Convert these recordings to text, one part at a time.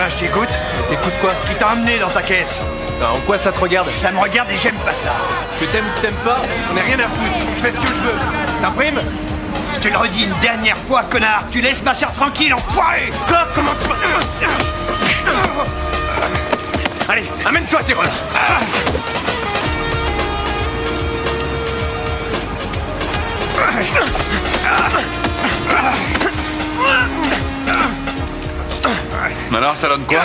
je t'écoute. T'écoutes quoi? Qui t'a emmené dans ta caisse? En quoi ça te regarde? Ça me regarde et j'aime pas ça. Que t'aimes ou que t'aimes pas, on a rien à foutre. Je fais ce que je veux. T'imprimes? Je te le redis une dernière fois, connard. Tu laisses ma sœur tranquille, enfoiré. Quoi? Comment tu vas... Allez, amène-toi, Tyrol. Alors, ça donne quoi?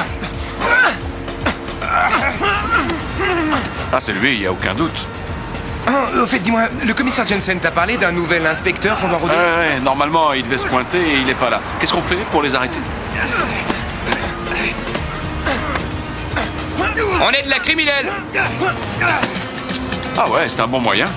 Ah, c'est lui, y a aucun doute. Au fait, dis-moi, le commissaire Jensen t'a parlé d'un nouvel inspecteur qu'on doit redonner? Ouais, normalement, il devait se pointer et il est pas là. Qu'est-ce qu'on fait pour les arrêter? On est de la criminelle! Ah ouais, c'est un bon moyen.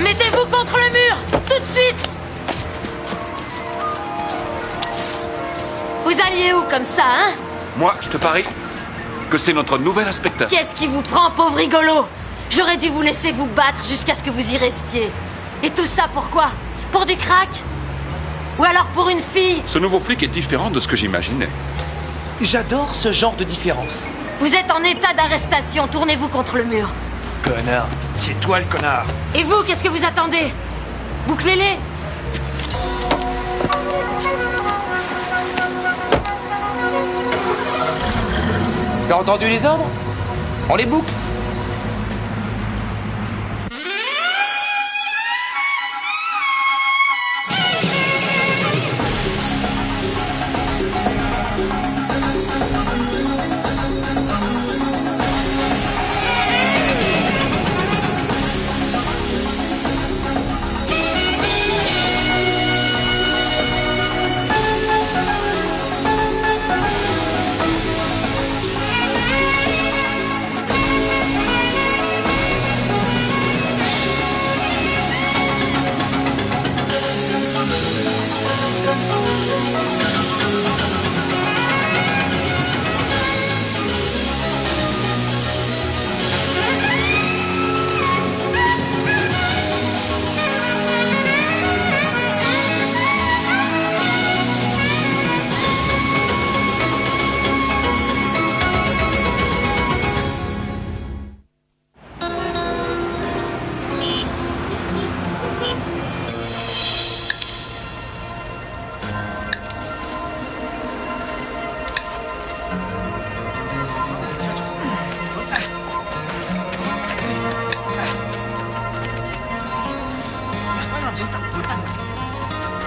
Mettez-vous contre le mur, tout de suite. Vous alliez où comme ça, hein? Moi, je te parie que c'est notre nouvel inspecteur. Qu'est-ce qui vous prend, pauvre rigolo? J'aurais dû vous laisser vous battre jusqu'à ce que vous y restiez. Et tout ça pourquoi? Pour du crack? Ou alors pour une fille? Ce nouveau flic est différent de ce que j'imaginais. J'adore ce genre de différence. Vous êtes en état d'arrestation, tournez-vous contre le mur. Connard. C'est toi le connard. Et vous, qu'est-ce que vous attendez? Bouclez-les. T'as entendu les ordres? On les boucle.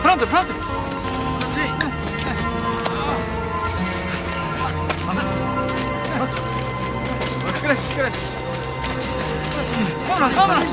Pronto, pronto. Gracias, gracias. Vámonos, vámonos.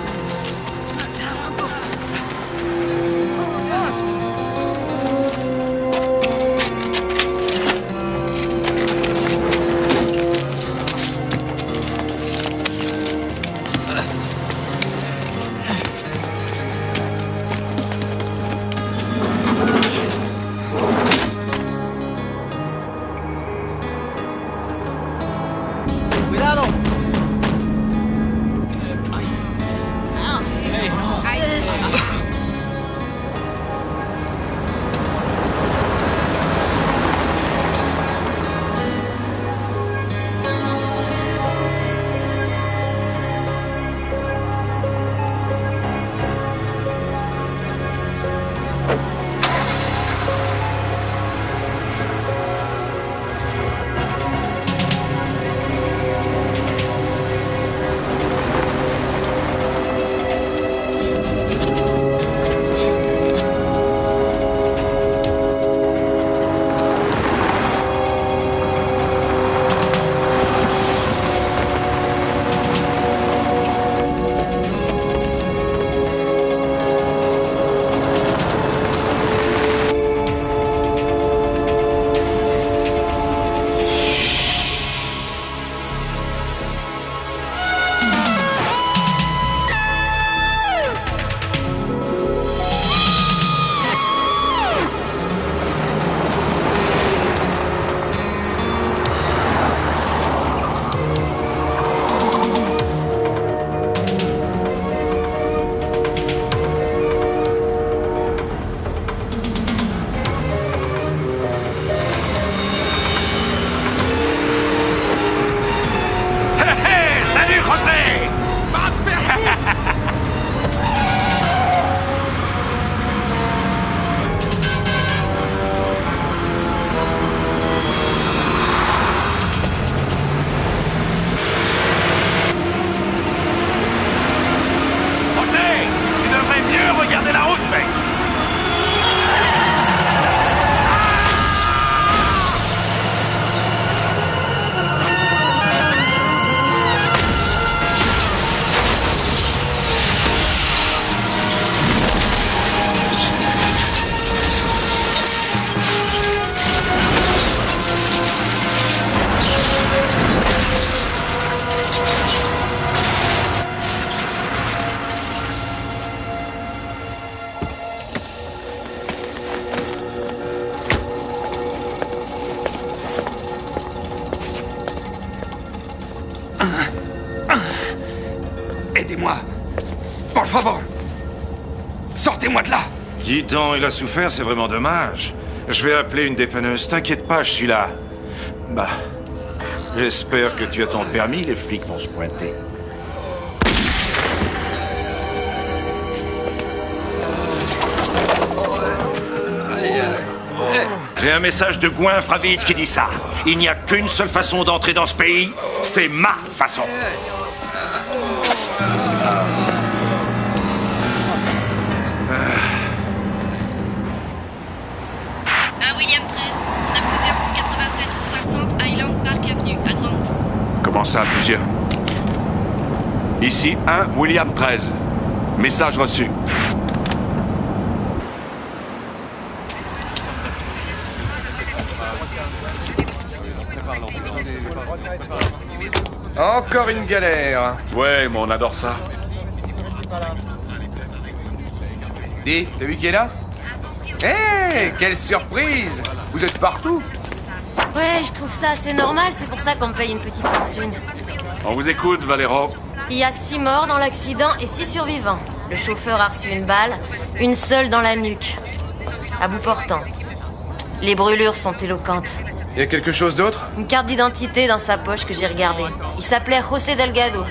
Por favor. Sortez-moi de là. Dis donc, il a souffert, c'est vraiment dommage. Je vais appeler une dépanneuse. T'inquiète pas, je suis là. Bah, j'espère que tu as ton permis, les flics vont se pointer. J'ai un message de Goinfre à vide qui dit ça. Il n'y a qu'une seule façon d'entrer dans ce pays, c'est ma façon. À William 13, on a plusieurs 187 ou 60 Highland Park Avenue, à Grant. Comment ça, plusieurs? Ici, 1 William 13. Message reçu. Encore une galère. Ouais, mais on adore ça. Dis, t'as vu qui est là? Hé, quelle surprise! Vous êtes partout? Ouais, je trouve ça assez normal, c'est pour ça qu'on me paye une petite fortune. On vous écoute, Valero. Il y a 6 morts dans l'accident et 6 survivants. Le chauffeur a reçu une balle, une seule dans la nuque. À bout portant. Les brûlures sont éloquentes. Y a quelque chose d'autre? Une carte d'identité dans sa poche que j'ai regardée. Il s'appelait José Delgado.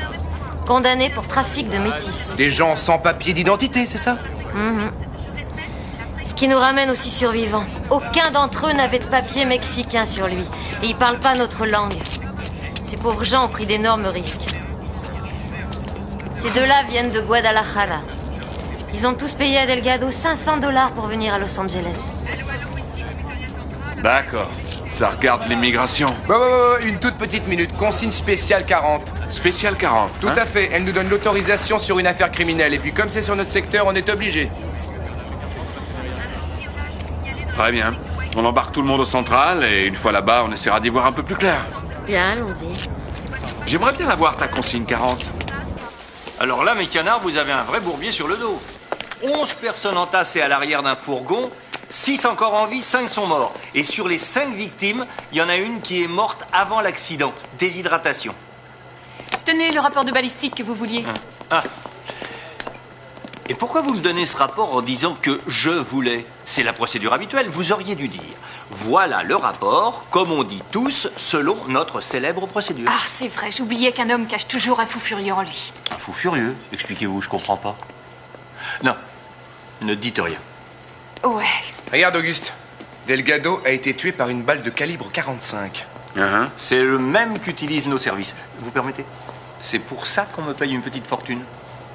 Condamné pour trafic de métis. Des gens sans papier d'identité, c'est ça? Ce qui nous ramène aux 6 survivants. Aucun d'entre eux n'avait de papier mexicain sur lui. Et ils parlent pas notre langue. Ces pauvres gens ont pris d'énormes risques. Ces deux-là viennent de Guadalajara. Ils ont tous payé à Delgado $500 pour venir à Los Angeles. D'accord. Ça regarde l'immigration. Une toute petite minute. Consigne spéciale 40. Spécial 40. Tout à fait. Elle nous donne l'autorisation sur une affaire criminelle. Et puis comme c'est sur notre secteur, on est obligé. Très bien. On embarque tout le monde au central et une fois là-bas, on essaiera d'y voir un peu plus clair. Bien, allons-y. J'aimerais bien avoir ta consigne 40. Alors là, mes canards, vous avez un vrai bourbier sur le dos. 11 personnes entassées à l'arrière d'un fourgon, 6 encore en vie, 5 sont morts. Et sur les 5 victimes, il y en a une qui est morte avant l'accident. Déshydratation. Tenez le rapport de balistique que vous vouliez. Ah. Et pourquoi vous me donnez ce rapport en disant que je voulais? C'est la procédure habituelle, vous auriez dû dire. Voilà le rapport, comme on dit tous, selon notre célèbre procédure. Ah, c'est vrai, j'oubliais qu'un homme cache toujours un fou furieux en lui. Un fou furieux? Expliquez-vous, je comprends pas. Non, ne dites rien. Ouais. Regarde, Auguste. Delgado a été tué par une balle de calibre 45. C'est le même qu'utilisent nos services. Vous permettez? C'est pour ça qu'on me paye une petite fortune.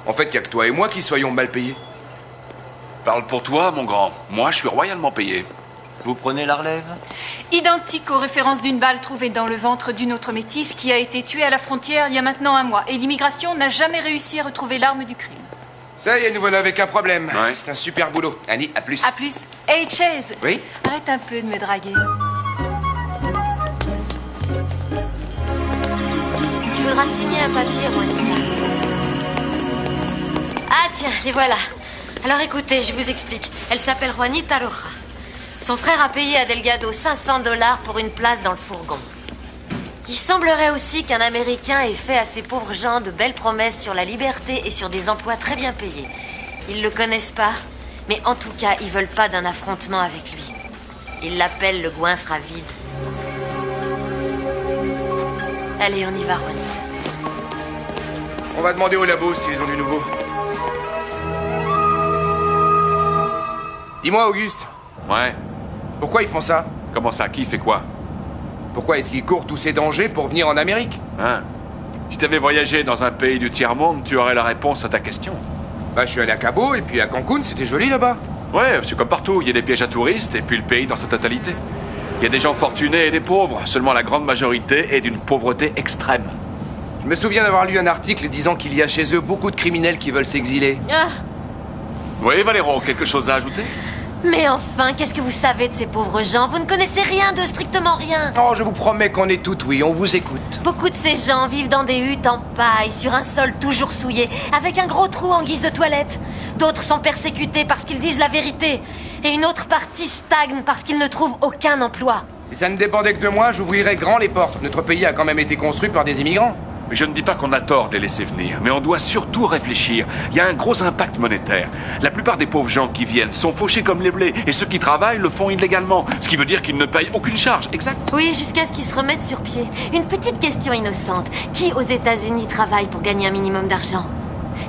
En fait, y a que toi et moi qui soyons mal payés. Parle pour toi, mon grand. Moi, je suis royalement payé. Vous prenez la relève? Identique aux références d'une balle trouvée dans le ventre d'une autre métisse qui a été tuée à la frontière il y a maintenant 1 mois. Et l'immigration n'a jamais réussi à retrouver l'arme du crime. Ça y est, nous voilà avec un problème. Ouais. C'est un super boulot. Annie, à plus. À plus. Hey, Chase. Oui? Arrête un peu de me draguer. Il faudra signer un papier, Juanita. Ah tiens, les voilà. Alors écoutez, je vous explique. Elle s'appelle Juanita Roja. Son frère a payé à Delgado $500 pour une place dans le fourgon. Il semblerait aussi qu'un Américain ait fait à ces pauvres gens de belles promesses sur la liberté et sur des emplois très bien payés. Ils le connaissent pas, mais en tout cas, ils veulent pas d'un affrontement avec lui. Ils l'appellent le goinfre à vide. Allez, on y va, Juanita. On va demander au labo s'ils ont du nouveau. Dis-moi, Auguste, Ouais. pourquoi ils font ça? Comment ça? Qui fait quoi? Pourquoi est-ce qu'ils courent tous ces dangers pour venir en Amérique? Si t'avais voyagé dans un pays du tiers-monde, tu aurais la réponse à ta question. Bah, je suis allé à Cabo et puis à Cancun, c'était joli là-bas. Ouais, c'est comme partout. Il y a des pièges à touristes et puis le pays dans sa totalité. Il y a des gens fortunés et des pauvres. Seulement la grande majorité est d'une pauvreté extrême. Je me souviens d'avoir lu un article disant qu'il y a chez eux beaucoup de criminels qui veulent s'exiler. Ah, Oui, Valero, quelque chose à ajouter? mais enfin, qu'est-ce que vous savez de ces pauvres gens? Vous ne connaissez rien de strictement rien. Oh, je vous promets qu'on est tout oui, on vous écoute. Beaucoup de ces gens vivent dans des huttes en paille, sur un sol toujours souillé, avec un gros trou en guise de toilette. D'autres sont persécutés parce qu'ils disent la vérité. Et une autre partie stagne parce qu'ils ne trouvent aucun emploi. Si ça ne dépendait que de moi, j'ouvrirais grand les portes. Notre pays a quand même été construit par des immigrants. Mais je ne dis pas qu'on a tort de les laisser venir, mais on doit surtout réfléchir. Il y a un gros impact monétaire. La plupart des pauvres gens qui viennent sont fauchés comme les blés, et ceux qui travaillent le font illégalement, ce qui veut dire qu'ils ne payent aucune charge, exact? Oui, jusqu'à ce qu'ils se remettent sur pied. Une petite question innocente. Qui aux États-Unis travaille pour gagner un minimum d'argent?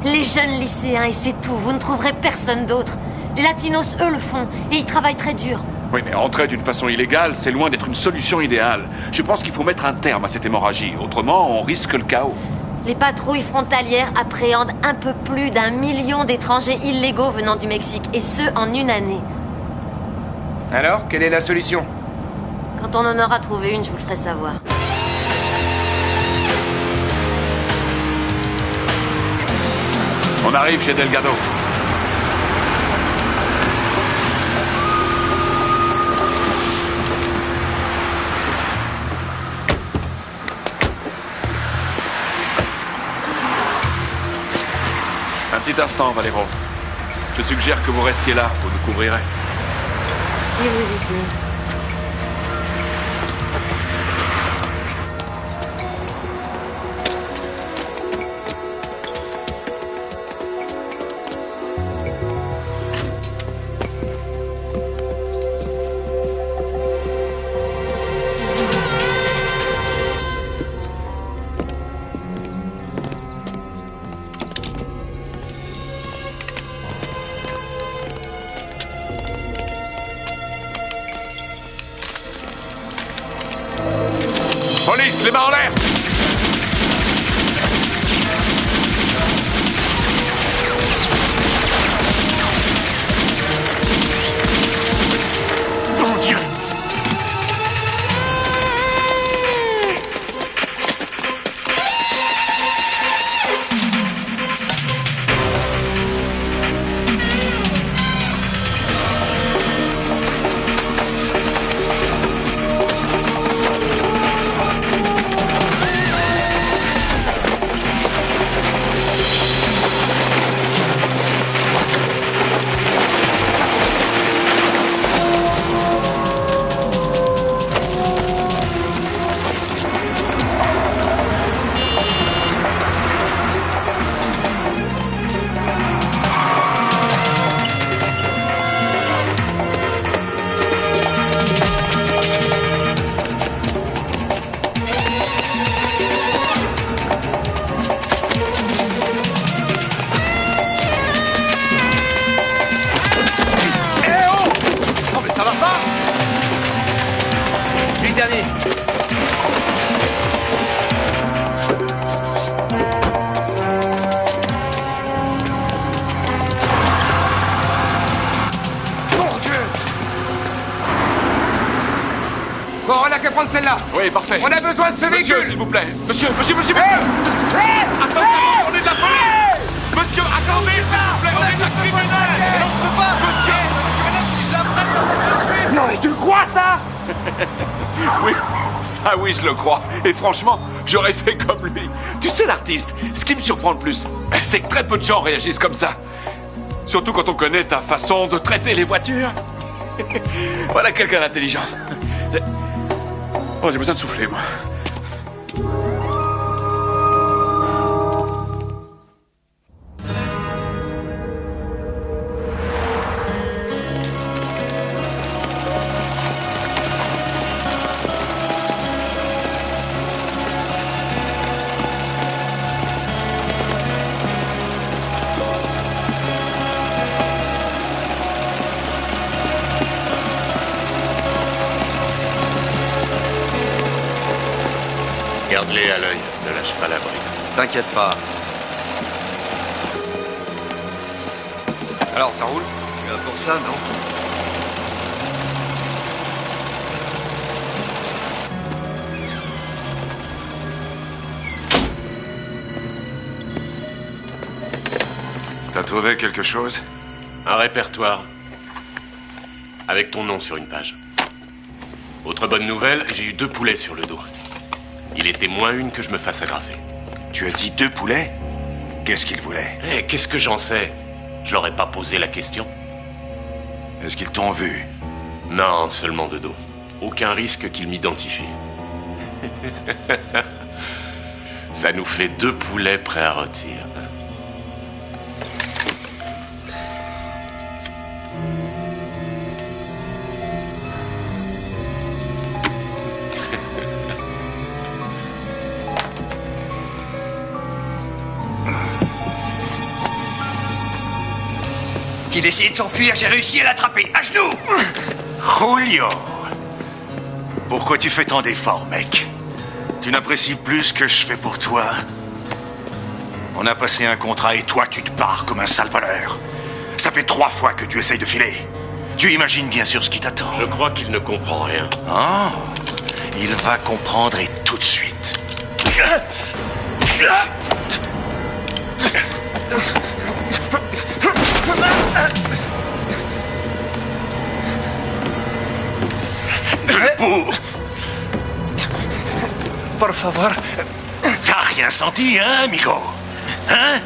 Les jeunes lycéens, et c'est tout. Vous ne trouverez personne d'autre. Les Latinos, eux, le font, et ils travaillent très dur. Oui, mais entrer d'une façon illégale, c'est loin d'être une solution idéale. Je pense qu'il faut mettre un terme à cette hémorragie. Autrement, on risque le chaos. Les patrouilles frontalières appréhendent un peu plus d'1 million d'étrangers illégaux venant du Mexique, et ce, en une année. Alors, quelle est la solution? Quand on en aura trouvé une, je vous le ferai savoir. On arrive chez Delgado. Un petit instant, Valero. Je suggère que vous restiez là, vous nous couvrirez. Si vous y tenez. Police, les mains en l'air! Bon Dieu! Dernier. Bon, on n'a qu'à prendre celle-là. Oui, parfait. On a besoin de ce Monsieur, véhicule. s'il vous plaît. Monsieur. Attendez, on est de la police. Monsieur, attendez, s'il vous plaît, on est de la criminelle. Non, je peux pas, monsieur. Si je la prends, Non mais tu le crois ça? Oui, ça oui, je le crois. Et franchement, j'aurais fait comme lui. Tu sais, l'artiste, ce qui me surprend le plus, c'est que très peu de gens réagissent comme ça. Surtout quand on connaît ta façon de traiter les voitures. Voilà quelqu'un d'intelligent. Oh, j'ai besoin de souffler, moi. Garde-les à l'œil, ne lâche pas la bride. T'inquiète pas. Alors ça roule? Tu es là pour ça, non? T'as trouvé quelque chose? Un répertoire. Avec ton nom sur une page. Autre bonne nouvelle, j'ai eu 2 poulets sur le dos. Il était moins une que je me fasse agrafer. Tu as dit 2 poulets? Qu'est-ce qu'ils voulaient? Eh, qu'est-ce que j'en sais? Je leur ai pas posé la question. Est-ce qu'ils t'ont vu? Non, seulement de dos. Aucun risque qu'ils m'identifient. Ça nous fait 2 poulets prêts à rôtir. Il essayait de s'enfuir, j'ai réussi à l'attraper, à genoux. Julio! Pourquoi tu fais tant d'efforts, mec? Tu n'apprécies plus ce que je fais pour toi? On a passé un contrat et toi, tu te barres comme un sale voleur. Ça fait 3 fois que tu essayes de filer. Tu imagines bien sûr ce qui t'attend. Je crois qu'il ne comprend rien. Ah, il va comprendre et tout de suite. Debout. Por favor. T'as rien senti, hein, amigo? Hein?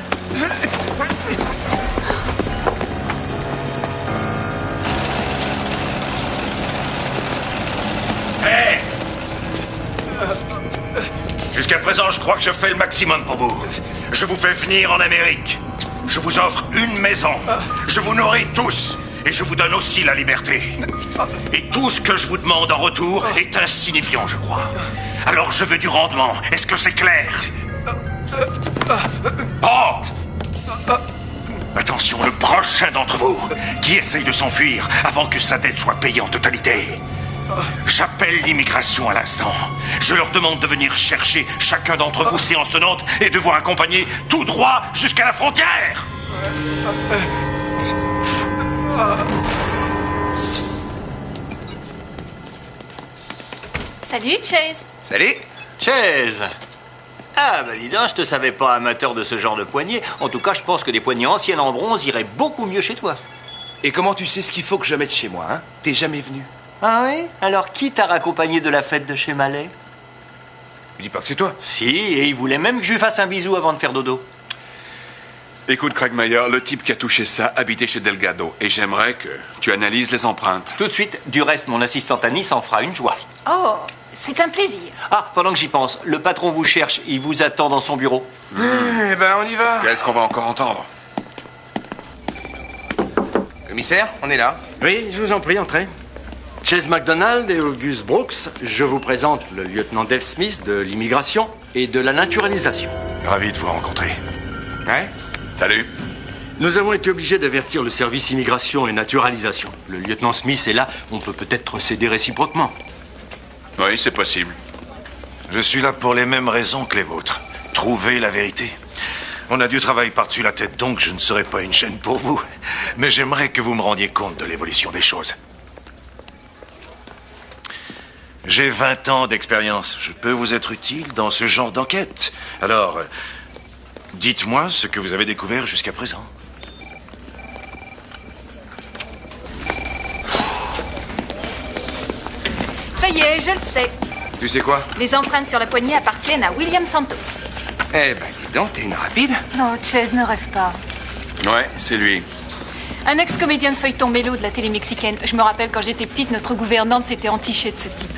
Hey! Jusqu'à présent, je crois que je fais le maximum pour vous. Je vous fais venir en Amérique. Je vous offre une maison. Je vous nourris tous. Et je vous donne aussi la liberté. Et tout ce que je vous demande en retour est insignifiant, je crois. Alors je veux du rendement. Est-ce que c'est clair? Oh! Attention, le prochain d'entre vous qui essaye de s'enfuir avant que sa dette soit payée en totalité. J'appelle l'immigration à l'instant. Je leur demande de venir chercher chacun d'entre vous séance tenante et de vous accompagner tout droit jusqu'à la frontière. Salut, Chase. Salut. Chase. Ah, bah dis donc, je te savais pas amateur de ce genre de poignées. En tout cas, je pense que des poignées anciennes en bronze iraient beaucoup mieux chez toi. Et comment tu sais ce qu'il faut que je mette chez moi, hein? T'es jamais venu. Ah oui? Alors qui t'a raccompagné de la fête de chez Mallet? Je dis pas que c'est toi. Si, et il voulait même que je lui fasse un bisou avant de faire dodo. Écoute, Craig Mayer, le type qui a touché ça habitait chez Delgado. Et j'aimerais que tu analyses les empreintes. Tout de suite, du reste, mon assistante Annie s'en fera une joie. Oh, c'est un plaisir. Ah, pendant que j'y pense, le patron vous cherche, il vous attend dans son bureau. Eh ben, on y va. Qu'est-ce qu'on va encore entendre? Commissaire, on est là. Oui, je vous en prie, entrez. Chase McDonald et August Brooks, je vous présente le lieutenant Dave Smith de l'immigration et de la naturalisation. Ravi de vous rencontrer. Ouais? Salut. Nous avons été obligés d'avertir le service immigration et naturalisation. Le lieutenant Smith est là, on peut peut-être s'aider réciproquement. Oui, c'est possible. Je suis là pour les mêmes raisons que les vôtres. Trouver la vérité. On a du travail par-dessus la tête, donc je ne serai pas une chaîne pour vous. Mais j'aimerais que vous me rendiez compte de l'évolution des choses. J'ai 20 ans d'expérience. Je peux vous être utile dans ce genre d'enquête. Alors, dites-moi ce que vous avez découvert jusqu'à présent. Ça y est, je le sais. Tu sais quoi? Les empreintes sur la poignée appartiennent à William Santos. Eh ben, dis donc, t'es une rapide. Non, Chase, ne rêve pas. Ouais, c'est lui. Un ex-comédien de feuilleton mélo de la télé mexicaine. Je me rappelle quand j'étais petite, notre gouvernante s'était entichée de ce type.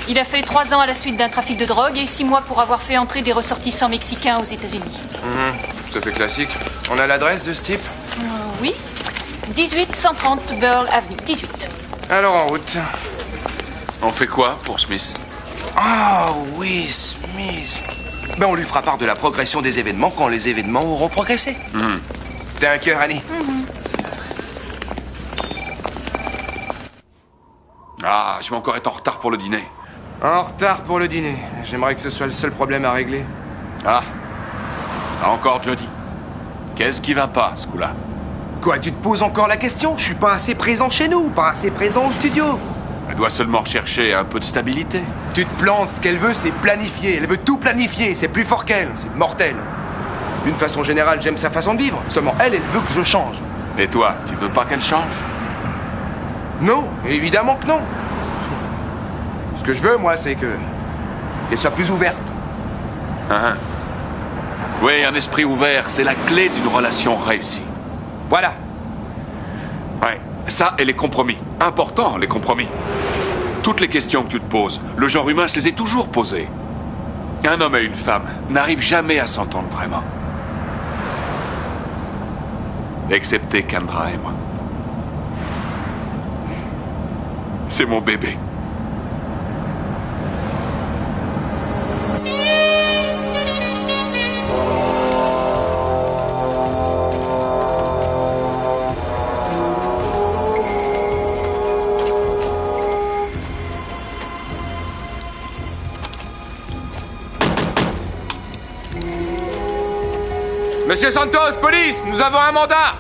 Il a fait 3 ans à la suite d'un trafic de drogue et 6 mois pour avoir fait entrer des ressortissants mexicains aux États-Unis. Tout à fait classique. On a l'adresse de ce type? Oui. 1830 Burl Avenue. 18. Alors, en route. On fait quoi pour Smith? Oh oui, Smith. Ben, on lui fera part de la progression des événements quand les événements auront progressé. T'as un cœur, Annie? Ah, je vais encore être en retard pour le dîner. En retard pour le dîner. J'aimerais que ce soit le seul problème à régler. Ah, encore Jody. Qu'est-ce qui va pas, ce coup-là? Quoi, tu te poses encore la question? Je suis pas assez présent chez nous, pas assez présent au studio. Elle doit seulement rechercher un peu de stabilité. Tu te plantes, ce qu'elle veut, c'est planifier. Elle veut tout planifier, c'est plus fort qu'elle, c'est mortel. D'une façon générale, j'aime sa façon de vivre. Seulement, elle veut que je change. Et toi, tu veux pas qu'elle change? Non, évidemment que non. Ce que je veux, moi, c'est qu'elle soit plus ouverte. Hein? Oui, un esprit ouvert, c'est la clé d'une relation réussie. Voilà. Ouais, ça et les compromis. Important, les compromis. Toutes les questions que tu te poses, le genre humain se les est toujours posées. Un homme et une femme n'arrivent jamais à s'entendre vraiment. Excepté Kendra et moi. C'est mon bébé. Monsieur Santos, police, nous avons un mandat.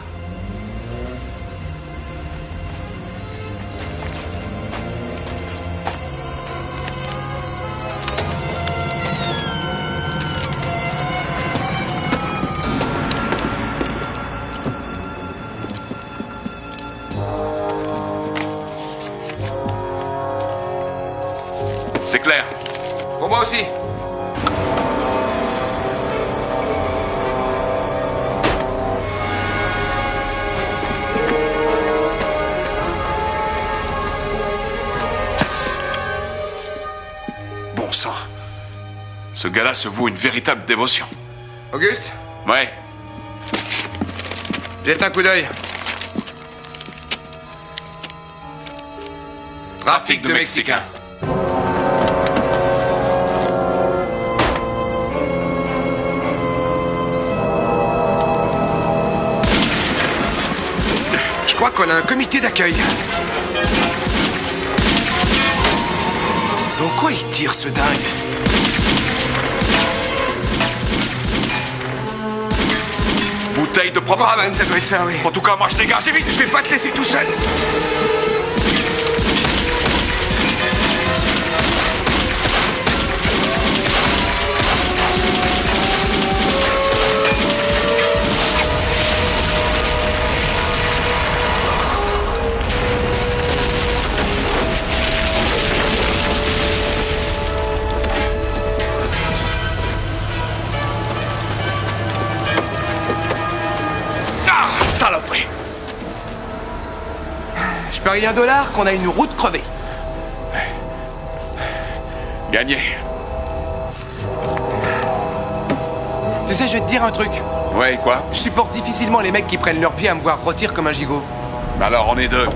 C'est clair. Pour moi aussi. Bon sang. Ce gars-là se voue une véritable dévotion. Auguste, Ouais. jette un coup d'œil. Trafic de Mexicains. Je crois qu'on a un comité d'accueil. Dans quoi il tire ce dingue? Bouteille de propane. Ah man, ça doit être ça, oui. En tout cas, moi je dégage, vite. Je vais pas te laisser tout seul. Ah, saloperie. Je parie $1 qu'on a une route crevée. Gagné. Tu sais, je vais te dire un truc. Ouais, quoi? Je supporte difficilement les mecs qui prennent leur pied à me voir rôtir comme un gigot. Alors, on est deux.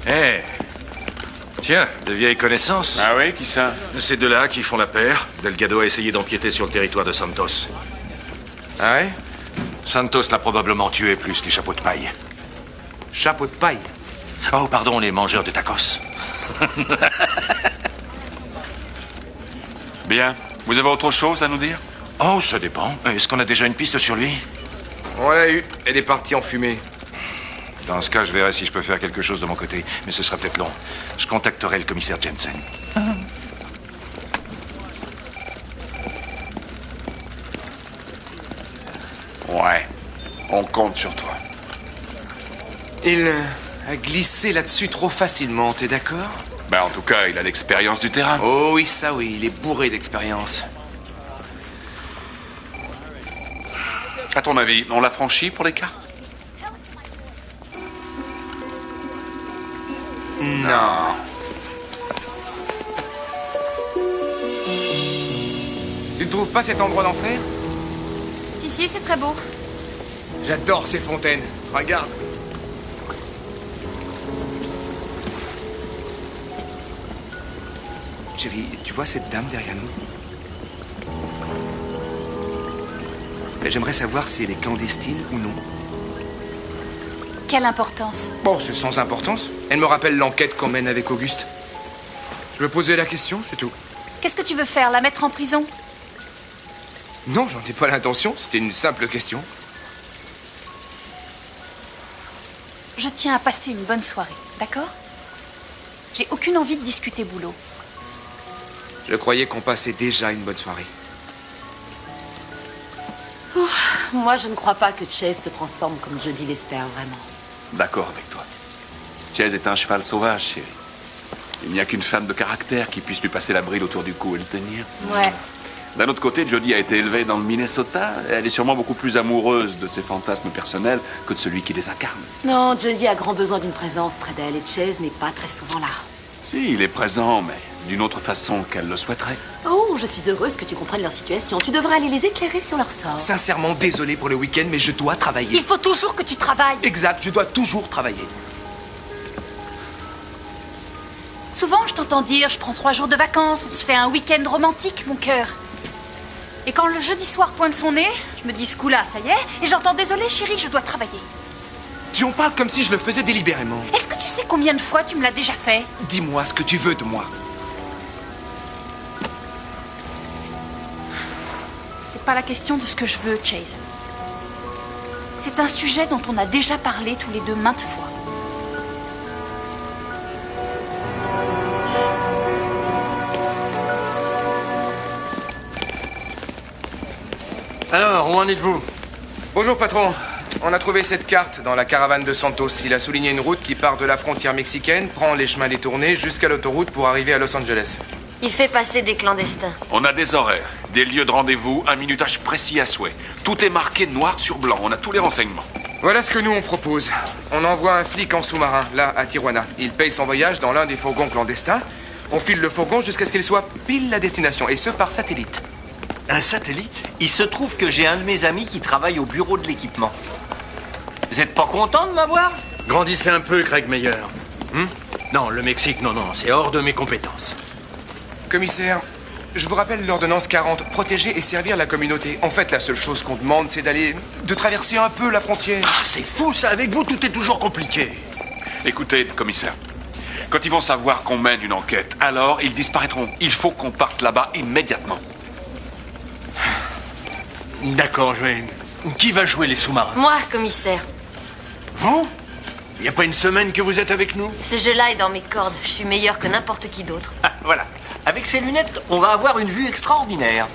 Eh. Tiens, de vieilles connaissances. Ah oui, qui ça? Ces deux-là qui font la paire. Delgado a essayé d'empiéter sur le territoire de Santos. Ah ouais? Santos l'a probablement tué plus les chapeaux de paille. Chapeau de paille. Oh, pardon, les mangeurs de tacos. Bien. Vous avez autre chose à nous dire? Oh, ça dépend. Est-ce qu'on a déjà une piste sur lui? On l'a eu. Elle est partie en fumée. Dans ce cas, je verrai si je peux faire quelque chose de mon côté. Mais ce sera peut-être long. Je contacterai le commissaire Jensen. Ouais. On compte sur toi. Il a glissé là-dessus trop facilement, t'es d'accord? Ben, en tout cas, il a l'expérience du terrain. Oh oui, ça oui, il est bourré d'expérience. À ton avis, on l'a franchi pour les cartes? Non. Tu ne trouves pas cet endroit d'enfer? Si, c'est très beau. J'adore ces fontaines. Regarde. Chérie, tu vois cette dame derrière nous? J'aimerais savoir si elle est clandestine ou non. Quelle importance. Bon, c'est sans importance. Elle me rappelle l'enquête qu'on mène avec Auguste. Je me posais la question, c'est tout. Qu'est-ce que tu veux faire? La mettre en prison? Non, j'en ai pas l'intention. C'était une simple question. Je tiens à passer une bonne soirée, d'accord? J'ai aucune envie de discuter boulot. Je croyais qu'on passait déjà une bonne soirée. Moi, je ne crois pas que Chase se transforme comme Jody l'espère vraiment. D'accord avec toi. Chase est un cheval sauvage, chérie. Il n'y a qu'une femme de caractère qui puisse lui passer la bride autour du cou et le tenir. Ouais. D'un autre côté, Jodie a été élevée dans le Minnesota. Elle est sûrement beaucoup plus amoureuse de ses fantasmes personnels que de celui qui les incarne. Non, Jodie a grand besoin d'une présence près d'elle et Chase n'est pas très souvent là. Si, il est présent, mais d'une autre façon qu'elle le souhaiterait. Oh, je suis heureuse que tu comprennes leur situation. Tu devrais aller les éclairer sur leur sort. Sincèrement, désolé pour le week-end, mais je dois travailler. Il faut toujours que tu travailles. Exact, je dois toujours travailler. Souvent, je t'entends dire, je prends 3 jours de vacances, on se fait un week-end romantique, mon cœur. Et quand le jeudi soir pointe son nez, je me dis ce coup-là, ça y est, et j'entends désolé, chérie, je dois travailler. Tu en parles comme si je le faisais délibérément. Est-ce que tu sais combien de fois tu me l'as déjà fait? Dis-moi ce que tu veux de moi. C'est pas la question de ce que je veux, Chase. C'est un sujet dont on a déjà parlé tous les deux maintes fois. Alors, où en êtes-vous? Bonjour, patron. On a trouvé cette carte dans la caravane de Santos. Il a souligné une route qui part de la frontière mexicaine, prend les chemins détournés jusqu'à l'autoroute pour arriver à Los Angeles. Il fait passer des clandestins. On a des horaires, des lieux de rendez-vous, un minutage précis à souhait. Tout est marqué noir sur blanc. On a tous les renseignements. Voilà ce que nous on propose. On envoie un flic en sous-marin, là, à Tijuana. Il paye son voyage dans l'un des fourgons clandestins. On file le fourgon jusqu'à ce qu'il soit pile la destination, et ce par satellite. Un satellite? Il se trouve que j'ai un de mes amis qui travaille au bureau de l'équipement. Vous êtes pas content de m'avoir? Grandissez un peu, Craig Meyer. Non, le Mexique, non, c'est hors de mes compétences. Commissaire, je vous rappelle l'ordonnance 40, protéger et servir la communauté. En fait, la seule chose qu'on demande, c'est de traverser un peu la frontière. Ah, c'est fou ça, avec vous tout est toujours compliqué. Écoutez, commissaire, quand ils vont savoir qu'on mène une enquête, alors ils disparaîtront. Il faut qu'on parte là-bas immédiatement. D'accord, je vais... Qui va jouer les sous-marins? Moi, commissaire. Vous? Il n'y a pas une semaine que vous êtes avec nous? Ce jeu-là est dans mes cordes. Je suis meilleur que n'importe qui d'autre. Ah, voilà. Avec ces lunettes, on va avoir une vue extraordinaire.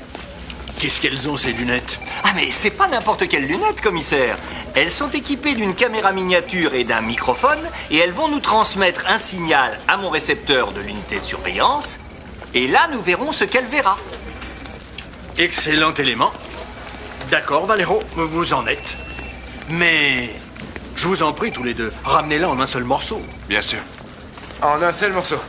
Qu'est-ce qu'elles ont, ces lunettes? Ah, mais c'est pas n'importe quelles lunettes, commissaire. Elles sont équipées d'une caméra miniature et d'un microphone, et elles vont nous transmettre un signal à mon récepteur de l'unité de surveillance. Et là, nous verrons ce qu'elle verra. Excellent élément. D'accord, Valero, vous en êtes. Mais... je vous en prie, tous les deux, ramenez-la en un seul morceau. Bien sûr. En un seul morceau.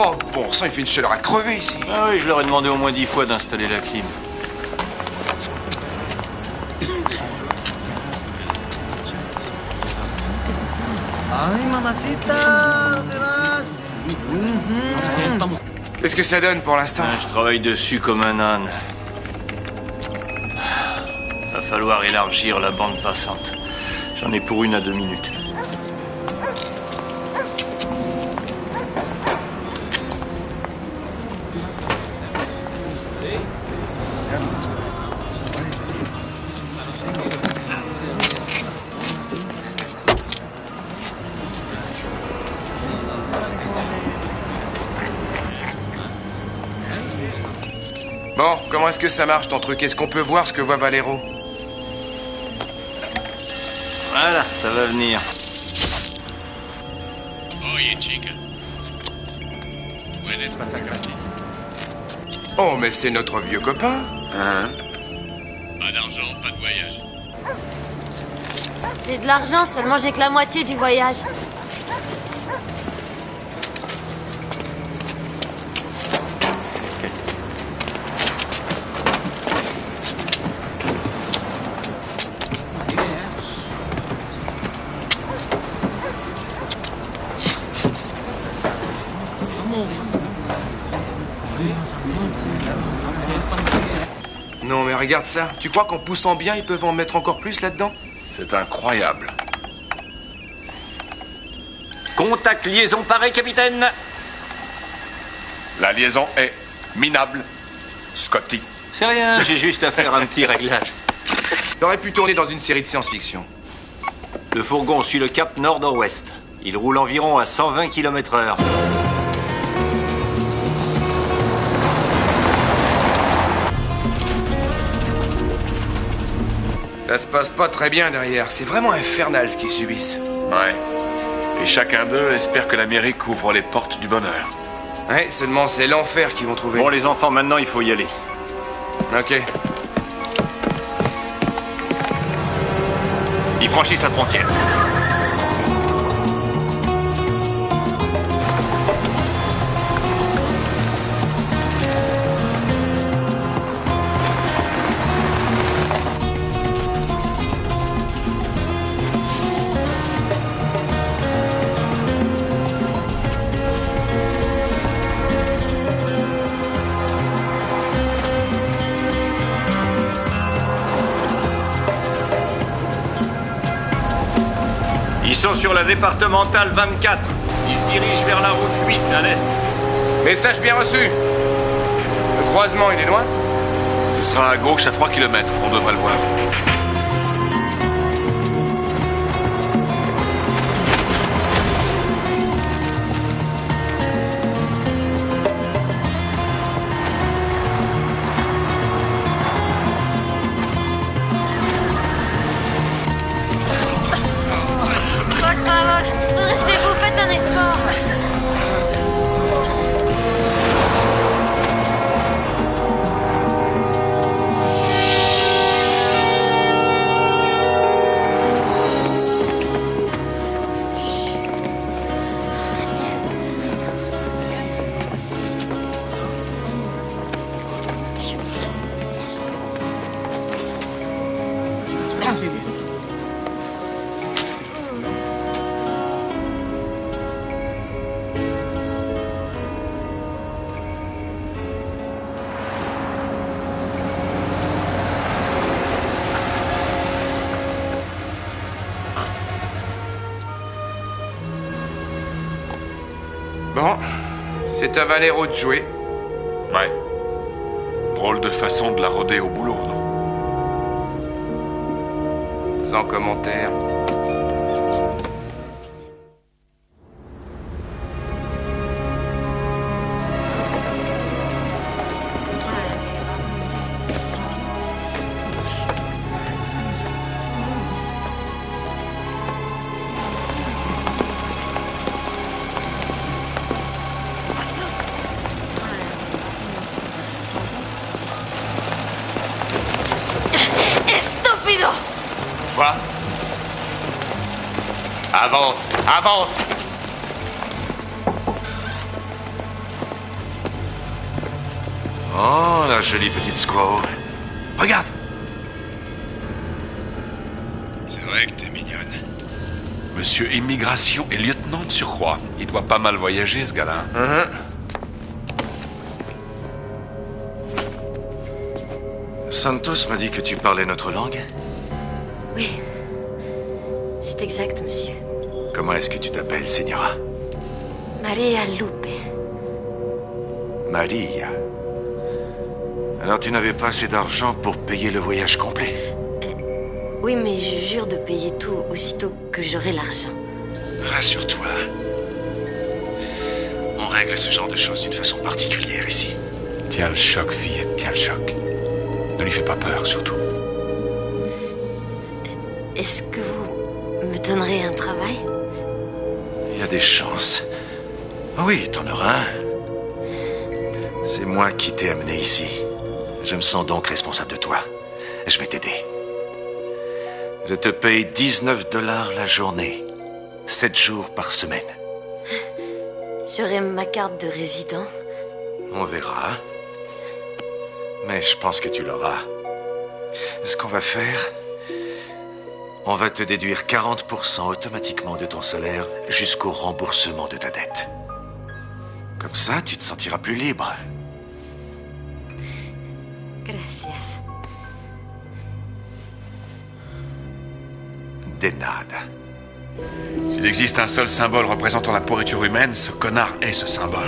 Oh, bon sang, il fait une chaleur à crever ici. Ah oui, je leur ai demandé au moins 10 fois d'installer la clim. Qu'est-ce que ça donne pour l'instant? Je travaille dessus comme un âne. Va falloir élargir la bande passante. J'en ai pour 1 à 2 minutes. Bon, comment est-ce que ça marche ton truc? Est-ce qu'on peut voir ce que voit Valero? Voilà, ça va venir. Oye, chica. Puedes pasar gratis. Oh, mais c'est notre vieux copain. Hein? Pas d'argent, pas de voyage. J'ai de l'argent, seulement j'ai que la moitié du voyage. Non, mais regarde ça. Tu crois qu'en poussant bien, ils peuvent en mettre encore plus là-dedans? C'est incroyable. Contact liaison paré, capitaine. La liaison est minable. Scotty. C'est rien, j'ai juste à faire un petit réglage. T'aurais pu tourner dans une série de science-fiction. Le fourgon suit le cap nord-nord-ouest. Il roule environ à 120 km/h. Ça se passe pas très bien derrière. C'est vraiment infernal ce qu'ils subissent. Ouais. Et chacun d'eux espère que l'Amérique ouvre les portes du bonheur. Ouais, seulement c'est l'enfer qu'ils vont trouver. Bon, les enfants, maintenant, il faut y aller. Ok. Ils franchissent la frontière. Ils sont sur la départementale 24. Ils se dirigent vers la route 8 à l'est. Message bien reçu. Le croisement, il est loin? Ce sera à gauche à 3 km, on devrait le voir. Por favor, redressez-vous, faites un effort. Bon, c'est à Valero de jouer. Ouais. Drôle de façon de la rôder au boulot, non? Sans commentaire. Estúpido. Quoi? Avance, avance! Oh, la jolie petite squaw. Regarde. C'est vrai que t'es mignonne. Monsieur Immigration et lieutenant de surcroît. Il doit pas mal voyager, ce gars-là. Santos m'a dit que tu parlais notre langue. Oui. C'est exact, monsieur. Comment est-ce que tu t'appelles, Señora? Maria Lupe. Maria. Alors tu n'avais pas assez d'argent pour payer le voyage complet? Oui, mais je jure de payer tout aussitôt que j'aurai l'argent. Rassure-toi. On règle ce genre de choses d'une façon particulière ici. Tiens le choc, fillette, tiens le choc. Ne lui fais pas peur, surtout. Est-ce que vous me donnerez un travail? Il y a des chances. Oui, t'en auras un. C'est moi qui t'ai amené ici. Je me sens donc responsable de toi. Je vais t'aider. Je te paye 19 $ la journée. 7 jours par semaine. J'aurai ma carte de résident. On verra. Mais je pense que tu l'auras. Ce qu'on va faire, on va te déduire 40% automatiquement de ton salaire jusqu'au remboursement de ta dette. Comme ça, tu te sentiras plus libre. Gracias. De nada. S'il existe un seul symbole représentant la pourriture humaine, ce connard est ce symbole.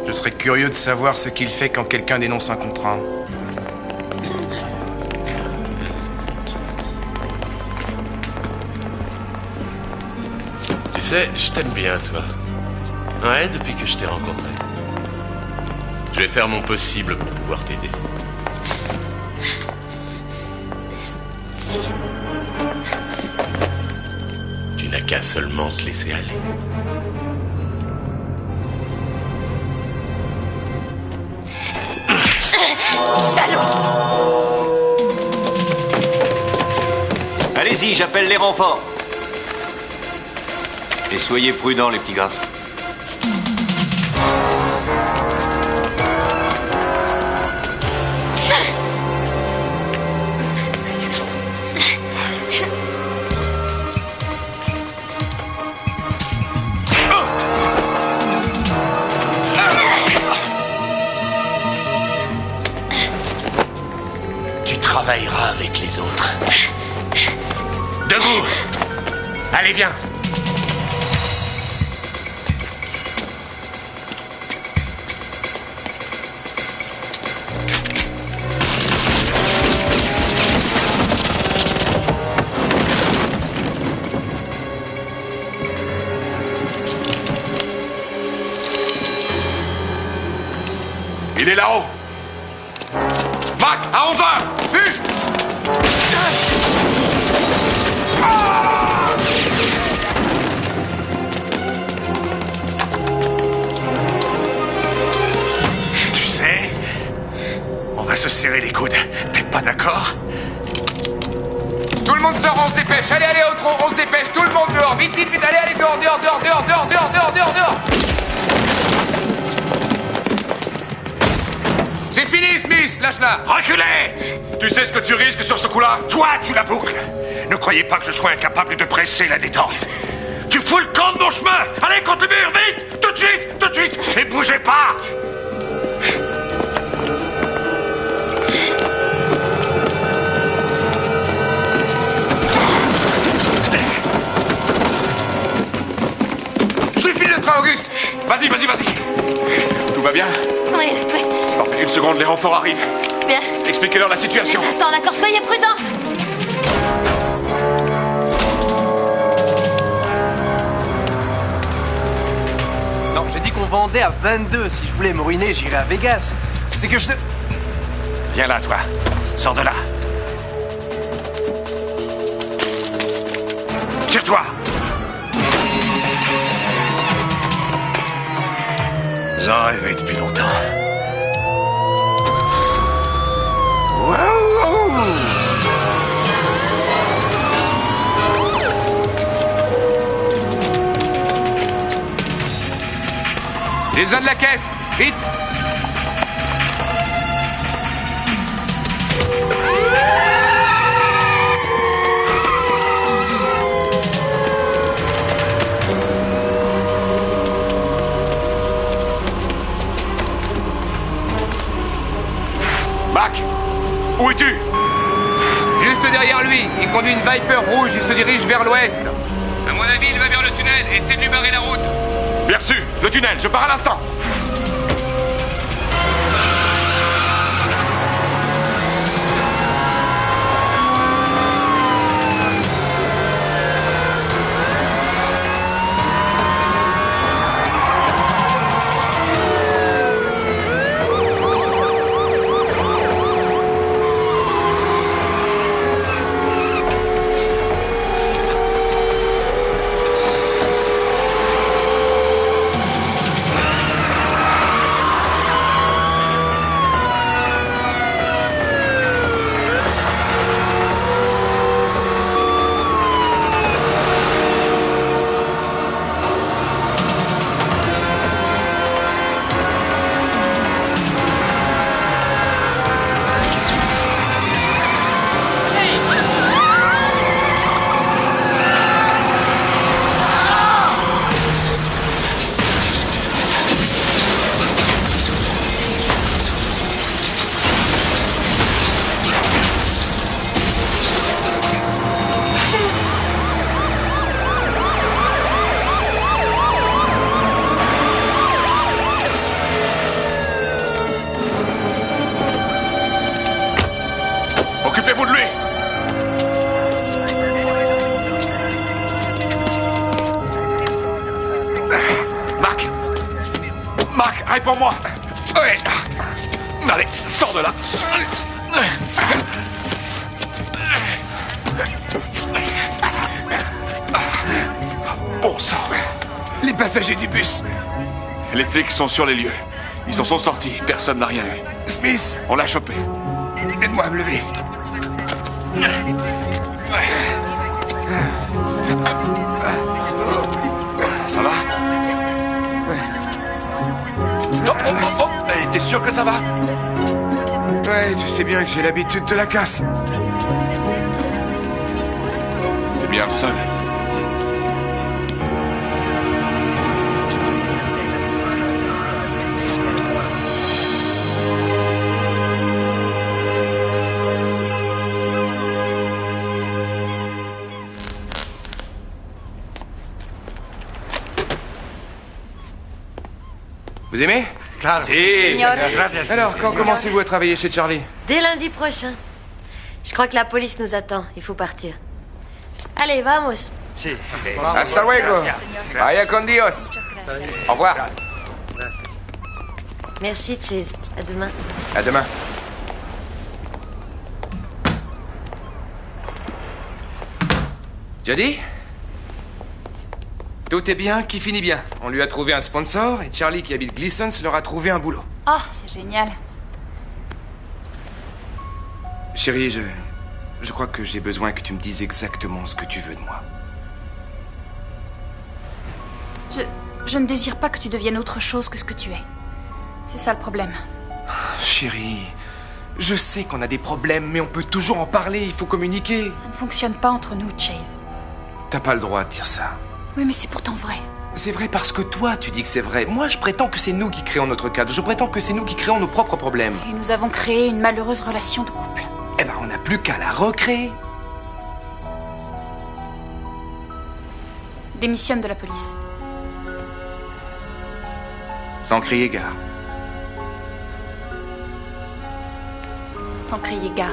Je serais curieux de savoir ce qu'il fait quand quelqu'un dénonce un contrat. Tu sais, je t'aime bien, toi. Ouais, depuis que je t'ai rencontré. Je vais faire mon possible pour pouvoir t'aider. qu'à seulement te laisser aller. Allez-y, j'appelle les renforts. Et soyez prudents, les petits gars. Tu travailleras avec les autres. Debout! Allez, viens! Il est là-haut. Mac, à 11h! Vite! Tu sais, on va se serrer les coudes. T'es pas d'accord? Tout le monde sort, on se dépêche. Allez, allez, au tronc, on se dépêche. Tout le monde dehors. Vite, vite, vite. Allez, allez, dehors, dehors, dehors, dehors, dehors, dehors, dehors, dehors, dehors. C'est fini, Smith. Lâche-la. Reculez! Tu sais ce que tu risques sur ce coup-là? Toi, tu la boucles. Ne croyez pas que je sois incapable de presser la détente. Tu fous le camp de mon chemin. Allez, contre le mur, vite! Tout de suite! Et bougez pas! Je lui file le train, Auguste. Vas-y, vas-y, vas-y. Tout va bien? Oui, oui, Bon, une seconde, les renforts arrivent. bien. Expliquez-leur la situation. Attends, d'accord, soyez prudents. Non, j'ai dit qu'on vendait à 22. Si je voulais me ruiner, j'irais à Vegas. C'est que je te... Viens là, toi. Sors de là. Tire-toi! J'en rêvais depuis longtemps. Waouh! J'ai besoin de la caisse. Vite. Mac, où es-tu? Juste derrière lui. Il conduit une Viper rouge. Il se dirige vers l'ouest. À mon avis, il va vers le tunnel. Essaie de lui barrer la route. Bien reçu, le tunnel, je pars à l'instant. Occupez-vous de lui. Mac. Mac, réponds-moi. Ouais. Allez, sors de là. Bon sang. Les passagers du bus. Les flics sont sur les lieux. Ils en sont sortis. Personne n'a rien eu. Smith, On l'a chopé. aide-moi à me lever. Ça va? Oh, oh, oh, oh. Eh, t'es sûr que ça va? Ouais, tu sais bien que j'ai l'habitude de la casse. T'es bien le seul. Vous aimez? Alors, quand commencez-vous à travailler chez Charlie? Dès lundi prochain. Je crois que la police nous attend. Il faut partir. Allez, vamos. Hasta luego. Vaya con Dios. Au revoir. Merci, Chase. À demain. À demain. Jody? Tout est bien qui finit bien. On lui a trouvé un sponsor et Charlie qui habite Gleasons leur a trouvé un boulot. Oh, c'est génial. Chérie, je crois que j'ai besoin que tu me dises exactement ce que tu veux de moi. Je ne désire pas que tu deviennes autre chose que ce que tu es. C'est ça le problème. Chérie, je sais qu'on a des problèmes, mais on peut toujours en parler, il faut communiquer. Ça ne fonctionne pas entre nous, Chase. T'as pas le droit de dire ça. Oui, mais c'est pourtant vrai. C'est vrai parce que toi, tu dis que c'est vrai. Moi, je prétends que c'est nous qui créons notre cadre. Je prétends que c'est nous qui créons nos propres problèmes. Et nous avons créé une malheureuse relation de couple. Eh ben, on n'a plus qu'à la recréer. Démissionne de la police. Sans crier gare. Sans crier gare.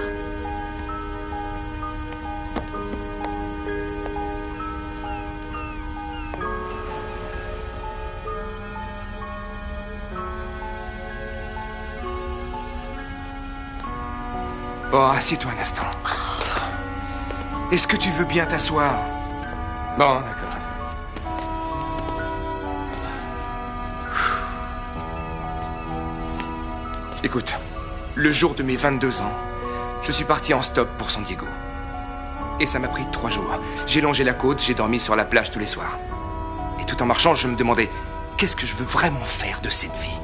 Bon, assieds-toi un instant. Est-ce que tu veux bien t'asseoir? Bon, d'accord. Écoute, le jour de mes 22 ans, je suis parti en stop pour San Diego. Et ça m'a pris 3 jours. J'ai longé la côte, j'ai dormi sur la plage tous les soirs. Et tout en marchant, je me demandais, qu'est-ce que je veux vraiment faire de cette vie?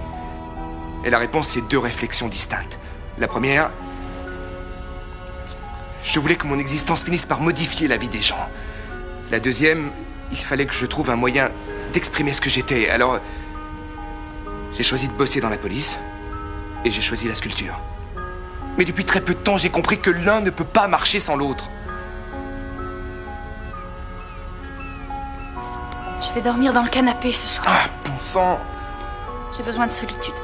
Et la réponse, c'est 2 réflexions distinctes. La première, je voulais que mon existence finisse par modifier la vie des gens. La deuxième, il fallait que je trouve un moyen d'exprimer ce que j'étais. Alors, j'ai choisi de bosser dans la police et j'ai choisi la sculpture. Mais depuis très peu de temps, j'ai compris que l'un ne peut pas marcher sans l'autre. Je vais dormir dans le canapé ce soir. Ah, bon sang! J'ai besoin de solitude.